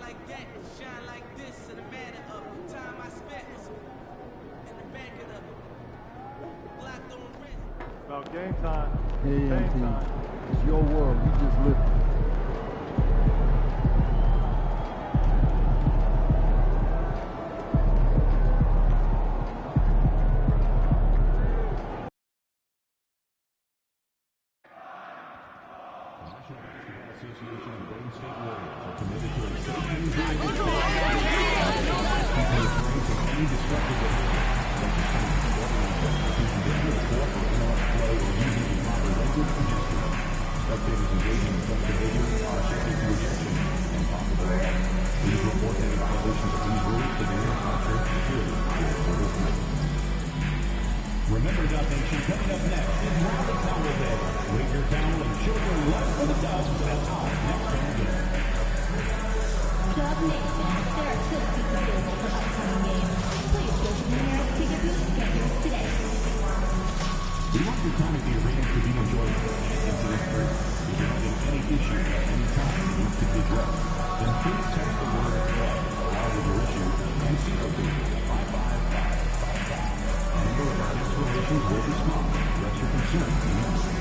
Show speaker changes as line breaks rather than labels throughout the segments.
like that, shine like this in a matter of time I spent in the back of the block on wrist.
About game time.
Game time. It's your world. You just live it.
Remember, Nation, coming up next is Rally Towel Day. Wave your towel and show your love for the Dubs at our next home game.
Dub Nation, there are good seats available for upcoming games. Please go to the nearest ticket booth to get yours today.
We want your time at the arena to be enjoyable and incident-free. If you're having any issue at any time that needs to be addressed, then please text the word "club" along with your issue and COP 55555. A member of our next relations will respond to address your concern immediately.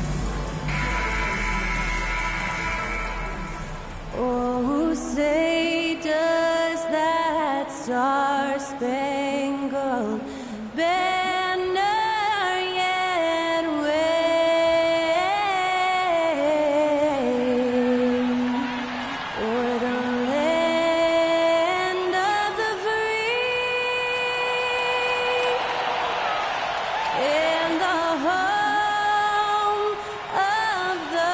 Oh, say does that star-spangled banner yet wave o'er the land of the free and the home of the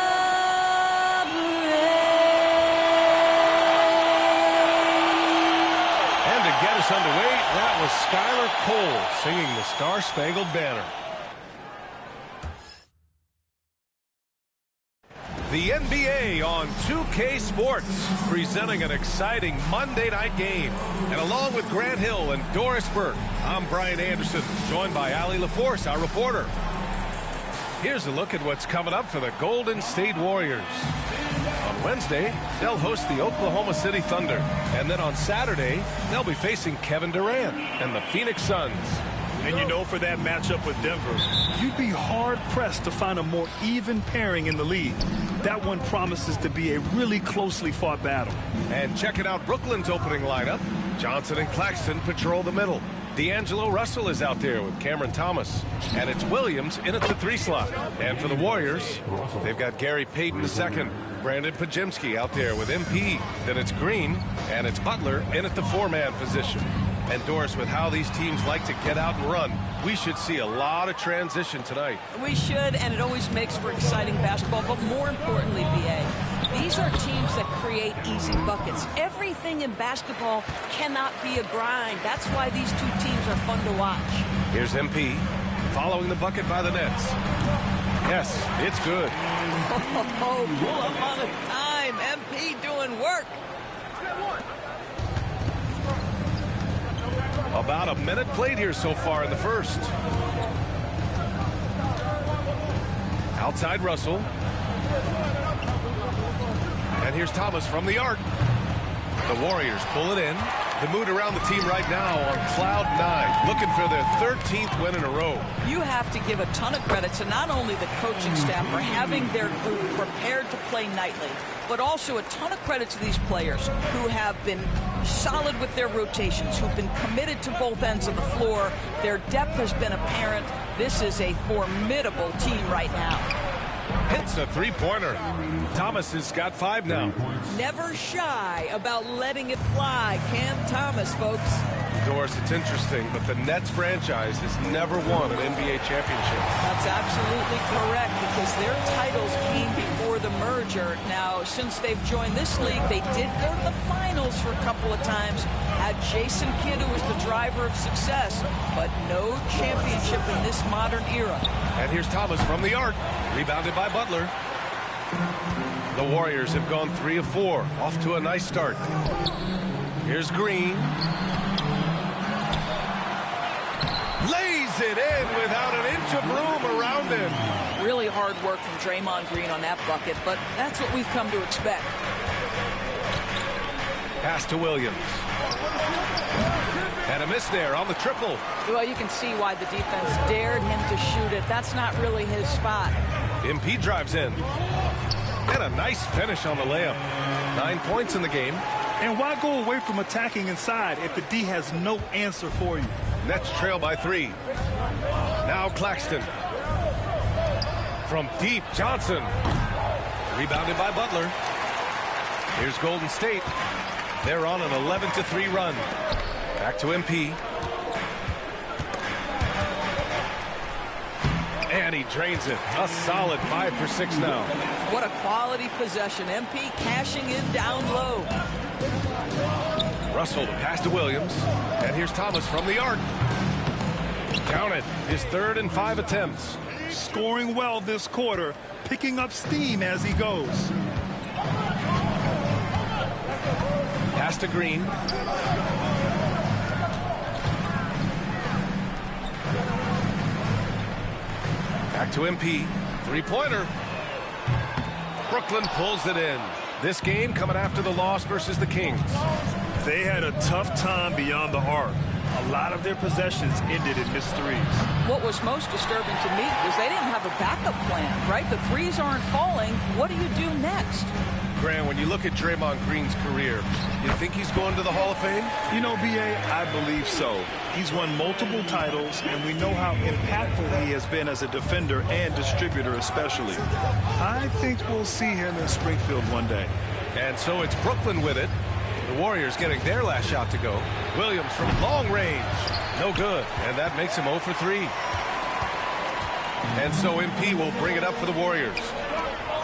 Get us underway. That was Skylar Cole singing the Star-Spangled Banner. The NBA on 2K Sports, presenting an exciting Monday night game. And along with Grant Hill and Doris Burke, I'm Brian Anderson, joined by Allie LaForce, our reporter. Here's a look at what's coming up for the Golden State Warriors. On Wednesday, they'll host the Oklahoma City Thunder. And then on Saturday, they'll be facing Kevin Durant and the Phoenix Suns.
And you know, for that matchup with Denver, you'd be hard-pressed to find a more even pairing in the league. That one promises to be a really closely fought battle.
And checking out Brooklyn's opening lineup, Johnson and Claxton patrol the middle. D'Angelo Russell is out there with Cameron Thomas. And it's Williams in at the 3 slot. And for the Warriors, they've got Gary Payton II, Brandon Podziemski out there with MP. Then it's Green, and it's Butler in at the 4-man position. And Doris, with how these teams like to get out and run, we should see a lot of transition tonight.
We should, and it always makes for exciting basketball. But more importantly, B.A., these are teams that create easy buckets. Everything in basketball cannot be a grind. That's why these two teams are fun to watch.
Here's MP following the bucket by the Nets. Yes, it's good.
Oh, pull up on a dime. MP doing work.
About a minute played here so far in the first. Outside Russell. And here's Thomas from the arc. The Warriors pull it in. The mood around the team right now on cloud 9, looking for their 13th win in a row.
You have to give a ton of credit to not only the coaching staff for having their group prepared to play nightly, but also a ton of credit to these players who have been solid with their rotations, who've been committed to both ends of the floor. Their depth has been apparent. This is a formidable team right now.
Hits a three-pointer. Thomas has got 5 now.
Never shy about letting it fly. Cam Thomas, folks.
Doris, it's interesting, but the Nets franchise has never won an NBA championship.
That's absolutely correct, because their titles came before the merger. Now, since they've joined this league, they did go to the finals for a couple of times. Had Jason Kidd, who was the driver of success, but no championship in this modern era.
And here's Thomas from the arc, rebounded by Butler. The Warriors have gone 3 of 4, off to a nice start. Here's Green. Lays it in without an inch of room around him.
Really hard work from Draymond Green on that bucket, but that's what we've come to expect.
Pass to Williams. And a miss there on the triple.
Well, you can see why the defense dared him to shoot it. That's not really his spot.
MP drives in. And a nice finish on the layup. 9 points in the game.
And why go away from attacking inside if the D has no answer for you?
Nets trail by 3. Now Claxton. From deep, Johnson. Rebounded by Butler. Here's Golden State. They're on an 11-3 run. Back to MP. And he drains it. A solid 5 for 6 now.
What a quality possession. MP cashing in down low.
Russell to pass to Williams. And here's Thomas from the arc. Counted. His 3rd and 5 attempts.
Scoring well this quarter, picking up steam as he goes.
Pass to Green. Back to MP. 3-pointer. Brooklyn pulls it in. This game coming after the loss versus the Kings.
They had a tough time beyond the arc. A lot of their possessions ended in missed threes.
What was most disturbing to me was they didn't have a backup plan, right? The threes aren't falling. What do you do next?
Grant, when you look at Draymond Green's career, you think he's going to the Hall of Fame?
You know, B.A., I believe so. He's won multiple titles, and we know how impactful he has been as a defender and distributor especially. I think we'll see him in Springfield one day.
And so it's Brooklyn with it. The Warriors getting their last shot to go. Williams from long range. No good. And that makes him 0 for 3. And so MP will bring it up for the Warriors.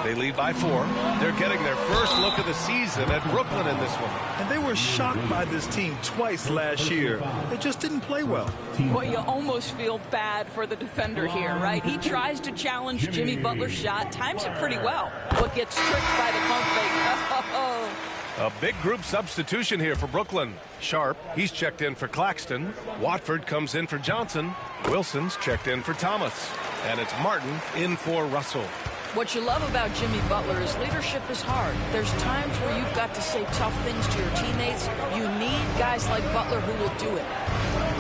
They lead by 4. They're getting their first look of the season at Brooklyn in this one.
And they were shocked by this team twice last year. They just didn't play well.
Well, you almost feel bad for the defender here, right? He tries to challenge Jimmy Butler's shot, times it pretty well, but gets tricked by the pump fake.
A big group substitution here for Brooklyn. Sharp, he's checked in for Claxton. Watford comes in for Johnson. Wilson's checked in for Thomas. And it's Martin in for Russell.
What you love about Jimmy Butler is leadership is hard. There's times where you've got to say tough things to your teammates. You need guys like Butler who will do it.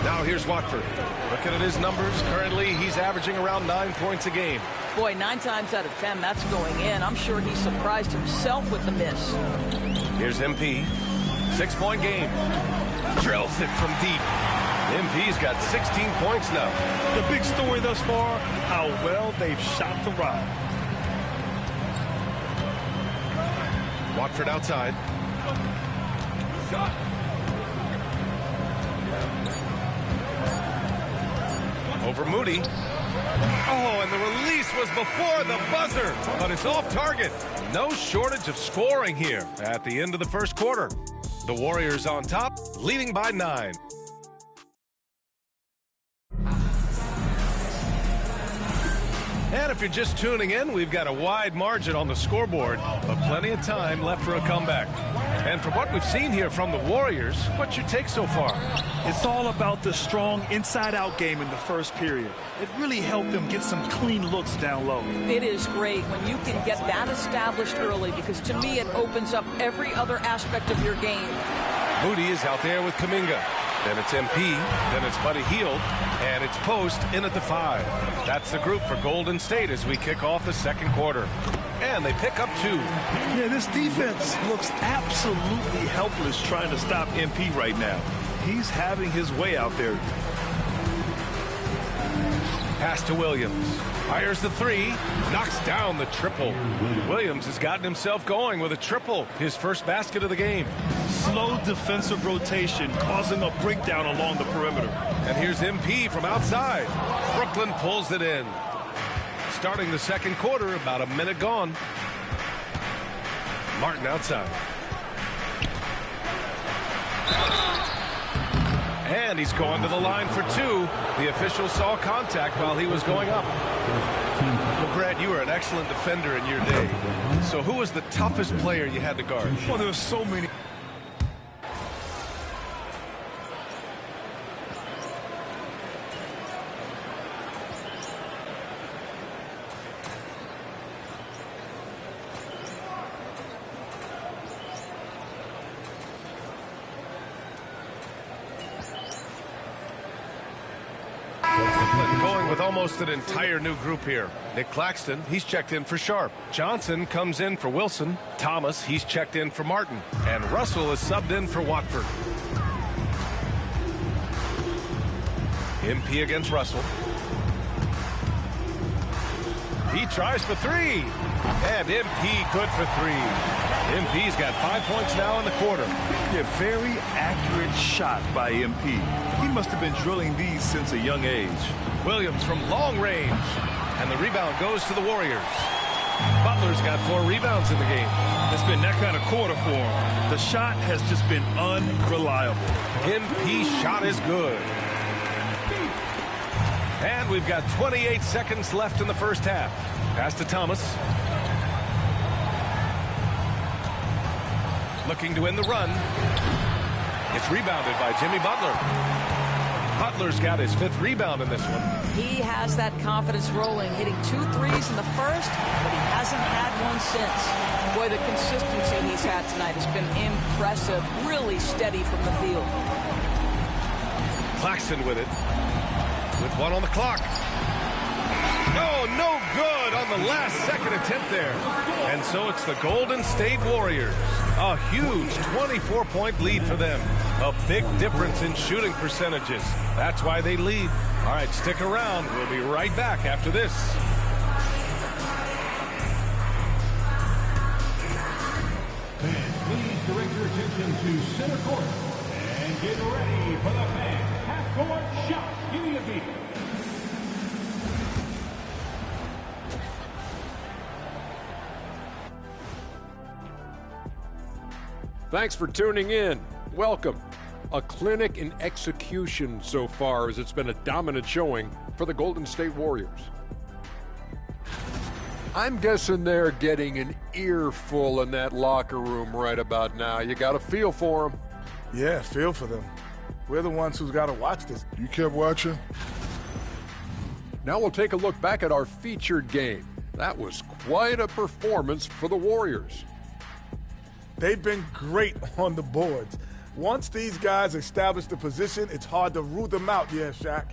Now here's Watford. Looking at his numbers, currently he's averaging around 9 points a game.
Boy, 9 times out of 10, that's going in. I'm sure he surprised himself with the miss.
Here's MP. 6-point game. Drills it from deep. MP's got 16 points now.
The big story thus far, how well they've shot the rock.
Watford outside. Over Moody. Oh, and the release was before the buzzer, but it's off target. No shortage of scoring here at the end of the first quarter. The Warriors on top, leading by 9. And if you're just tuning in, we've got a wide margin on the scoreboard, but plenty of time left for a comeback. And from what we've seen here from the Warriors, what's your take so far?
It's all about the strong inside-out game in the first period. It really helped them get some clean looks down low.
It is great when you can get that established early because to me it opens up every other aspect of your game.
Moody is out there with Kuminga. Then it's MP, then it's Buddy Hield, and it's Post in at the 5. That's the group for Golden State as we kick off the second quarter. And they pick up 2.
Yeah, this defense looks absolutely helpless trying to stop MP right now. He's having his way out there.
Pass to Williams. Fires the 3. Knocks down the triple. Williams has gotten himself going with a triple. His first basket of the game.
Slow defensive rotation causing a breakdown along the perimeter.
And here's MP from outside. Brooklyn pulls it in. Starting the second quarter, about a minute gone. Martin outside. And he's going to the line for 2. The official saw contact while he was going up. Well, Grant, you were an excellent defender in your day. So who was the toughest player you had to guard?
Well, there's so many.
with almost an entire new group here. Nick Claxton, he's checked in for Sharp. Johnson comes in for Wilson. Thomas, he's checked in for Martin. And Russell is subbed in for Watford. MP against Russell. He tries for three. And MP good for three. MP's got 5 points now in the quarter.
Yeah, very accurate shot by MP. He must have been drilling these since a young age.
Williams from long range. And the rebound goes to the Warriors. Butler's got 4 rebounds in the game.
It's been that kind of quarter for him. The shot has just been unreliable.
MP's shot is good. And we've got 28 seconds left in the first half. Pass to Thomas. Looking to win the run. It's rebounded by Jimmy Butler. Butler's got his 5th rebound in this one.
He has that confidence rolling, hitting 2 threes in the first, but he hasn't had one since. Boy, the consistency he's had tonight has been impressive, really steady from the field.
Claxton with it. With 1 on the clock. Oh, no good on the last second attempt there. And so it's the Golden State Warriors. A huge 24-point lead for them. A big difference in shooting percentages. That's why they lead. All right, stick around. We'll be right back after this.
Fans, please direct your attention to center court and get ready for the fan half-court shot. Give me a beat.
Thanks for tuning in. Welcome. A clinic in execution so far, as it's been a dominant showing for the Golden State Warriors. I'm guessing they're getting an earful in that locker room right about now. You got a feel for them.
Yeah, feel for them. We're the ones who's got to watch this.
You kept watching?
Now we'll take a look back at our featured game. That was quite a performance for the Warriors.
They've been great on the boards. Once these guys establish the position, it's hard to root them out, yeah, Shaq.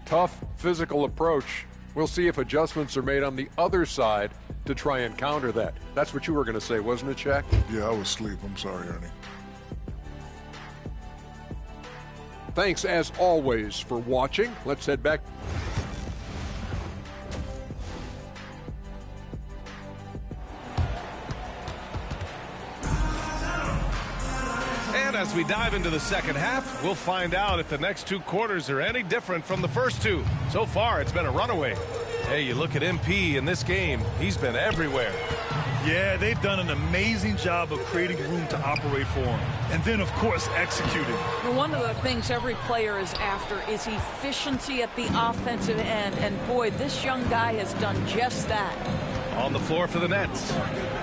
Tough physical approach. We'll see if adjustments are made on the other side to try and counter that. That's what you were going to say, wasn't it, Shaq?
Yeah, I was asleep. I'm sorry, Ernie.
Thanks, as always, for watching. Let's head back.
And as we dive into the second half, we'll find out if the next 2 quarters are any different from the first 2. So far, it's been a runaway. Hey, you look at MP in this game, he's been everywhere.
Yeah, they've done an amazing job of creating room to operate for him. And then, of course, executing.
Well, one of the things every player is after is efficiency at the offensive end. And boy, this young guy has done just that.
On the floor for the Nets,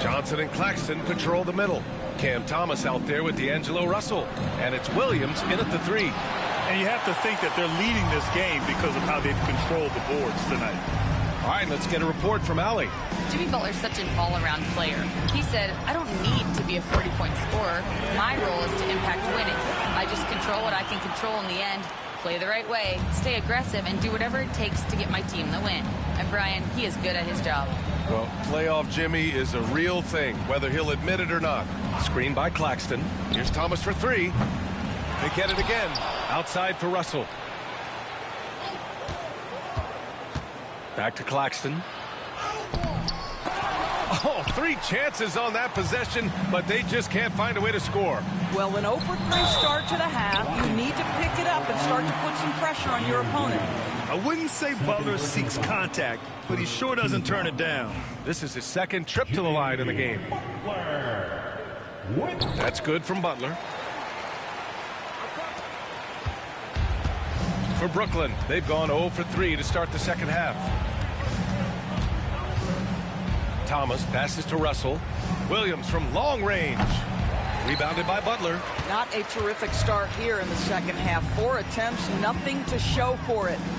Johnson and Claxton patrol the middle. Cam Thomas out there with D'Angelo Russell. And it's Williams in at the 3.
And you have to think that they're leading this game because of how they've controlled the boards tonight.
All right, let's get a report from Allie.
Jimmy Butler's such an all-around player. He said, I don't need to be a 40-point scorer. My role is to impact winning. I just control what I can control in the end, play the right way, stay aggressive, and do whatever it takes to get my team the win. And Brian, he is good at his job.
Well, playoff Jimmy is a real thing, whether he'll admit it or not. Screen by Claxton. Here's Thomas for 3. They get it again. Outside for Russell. Back to Claxton. Oh, 3 chances on that possession, but they just can't find a way to score.
Well, an 0 for 3 start to the half. You need to pick it up and start to put some pressure on your opponent.
I wouldn't say Butler seeks contact, but he sure doesn't turn it down.
This is his 2nd trip to the line in the game. That's good from Butler. For Brooklyn, they've gone 0 for 3 to start the second half. Thomas passes to Russell. Williams from long range. Rebounded by Butler.
Not a terrific start here in the second half. 4 attempts, nothing to show for it.